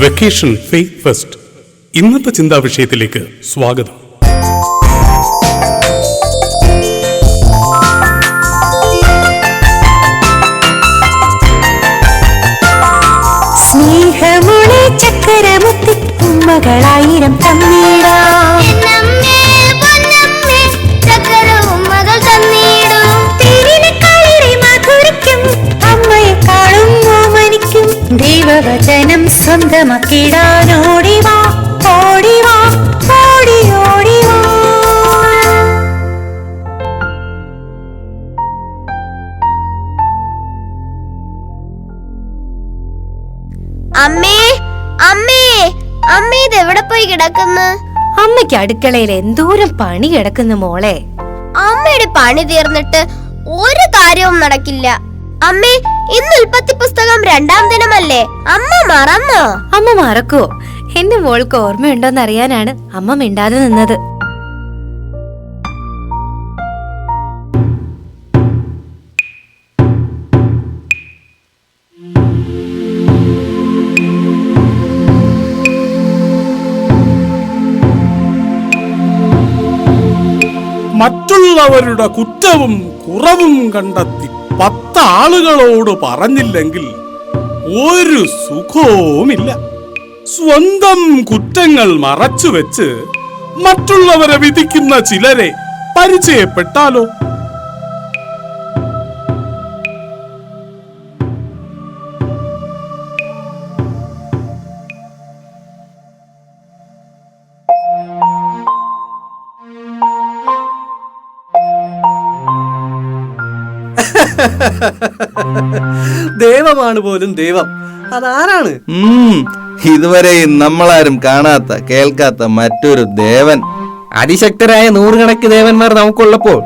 Vacation faith fest ഇന്നത്തെ ചിന്താ വിഷയത്തിലേക്ക് സ്വാഗതം. സ്നേഹമുളെ ചക്കരമുത്തി ഉമ്മകളായിരം തന്നീടാം, ദൈവവചനം സ്വന്തമാക്കിടാനോടിവാ, ഓടിവാ, ഓടി ഓടിവാ. അമ്മേ അമ്മേ അമ്മേ, ഇത് എവിടെ പോയി കിടക്കുന്നു? അമ്മയ്ക്ക് അടുക്കളയിൽ എന്തോരം പണി കിടക്കുന്നു മോളെ. അമ്മയുടെ പണി തീർന്നിട്ട് ഒരു കാര്യവും നടക്കില്ല. അമ്മേ, ഇന്ന് ഉൽപ്പത്തി പുസ്തകം 2-ാം ദിനമല്ലേ? അമ്മ മറന്നോ? അമ്മ മറക്കുവോ? എന്റെ മോൾക്ക് ഓർമ്മയുണ്ടോന്ന് അറിയാനാണ് അമ്മ മിണ്ടാതെ നിന്നത്. മറ്റുള്ളവരുടെ കുറ്റവും കുറവും കണ്ടെത്തി 10 ആളുകളോട് പറഞ്ഞില്ലെങ്കിൽ ഒരു സുഖവുമില്ല. സ്വന്തം കുറ്റങ്ങൾ മറച്ചുവെച്ച് മറ്റുള്ളവരെ വിധിക്കുന്ന ചിലരെ പരിചയപ്പെട്ടാലോ? ദൈവമാണ് പോലും ദൈവം. അതാരാണ്? ഇതുവരെയും നമ്മളാരും കാണാത്ത കേൾക്കാത്ത മറ്റൊരു ദേവൻ. അതിശക്തരായ 100 ദേവന്മാർ നമുക്കുള്ളപ്പോൾ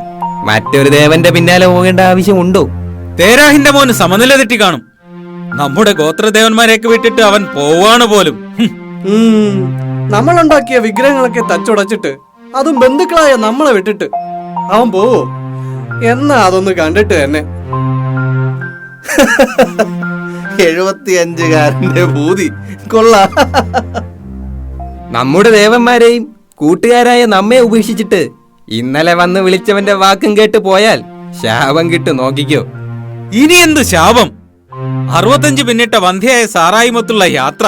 മറ്റൊരു ദേവന്റെ പിന്നാലെ പോകേണ്ട ആവശ്യമുണ്ടോ? തേരാഹിന്റെ മോന് സമനില തെറ്റി കാണും. നമ്മുടെ ഗോത്രദേവന്മാരെയൊക്കെ വിട്ടിട്ട് അവൻ പോവാണ് പോലും. നമ്മളുണ്ടാക്കിയ വിഗ്രഹങ്ങളൊക്കെ തച്ചുടച്ചിട്ട്, അതും ബന്ധുക്കളായ നമ്മളെ വിട്ടിട്ട് അവൻ പോവോ? എന്നാ അതൊന്ന് കണ്ടിട്ട് തന്നെ. 75കാരന്റെ ഭൂതി കൊള്ളാം. നമ്മുടെ ദേവന്മാരെയും കൂട്ടുകാരായ നമ്മെ ഉപേക്ഷിച്ചിട്ട് ഇന്നലെ വന്ന് വിളിച്ചവന്റെ വാക്കും കേട്ട് പോയാൽ ശാപം കിട്ടു, നോക്കിക്കോ. ഇനി എന്ത് ശാപം? 65 പിന്നിട്ട വന്ധ്യയായ സാറായിമൊത്തുള്ള യാത്ര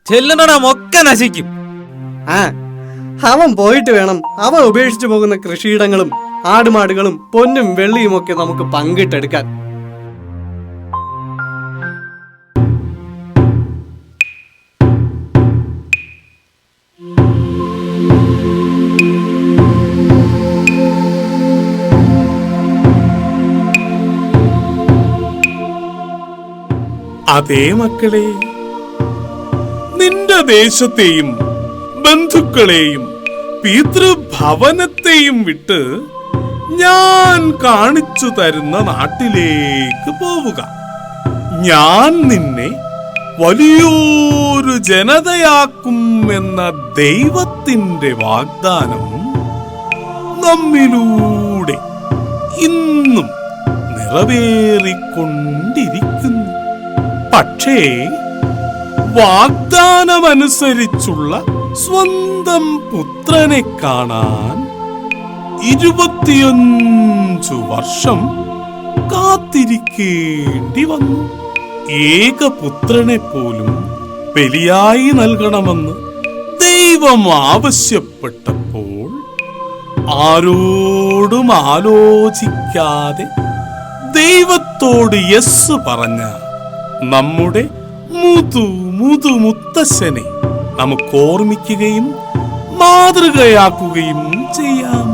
ചെല്ലുന്നിടമൊക്കെ നശിക്കും. അവൻ പോയിട്ട് വേണം അവൻ ഉപേക്ഷിച്ചു പോകുന്ന കൃഷിയിടങ്ങളും ആടുമാടുകളും പൊന്നും വെള്ളിയും ഒക്കെ നമുക്ക് പങ്കിട്ടെടുക്കാൻ. അതേ മക്കളെ, നിന്റെ ദേശത്തെയും ബന്ധുക്കളെയും പിതൃഭവനത്തെയും വിട്ട് ഞാൻ കാണിച്ചു തരുന്ന നാട്ടിലേക്ക് പോവുക. ഞാൻ നിന്നെ വലിയൊരു ജനതയാക്കും എന്ന ദൈവത്തിന്റെ വാഗ്ദാനം നമ്മിലൂടെ ഇന്നും നിറവേറിക്കൊണ്ടിരിക്കുന്നു. പക്ഷേ വാഗ്ദാനമനുസരിച്ചുള്ള സ്വന്തം പുത്രനെ കാണാൻ 25 വർഷം കാത്തിരിക്കേണ്ടി വന്നു. ഏകപുത്രനെ പോലും ബലിയായി നൽകണമെന്ന് ദൈവം ആവശ്യപ്പെട്ടപ്പോൾ ആരോടും ആലോചിക്കാതെ ദൈവത്തോട് യെസ് പറഞ്ഞ നമ്മുടെ മുത്തശ്ശനെ നമുക്ക് ഓർമ്മിക്കുകയും മാതൃകയാക്കുകയും ചെയ്യാം.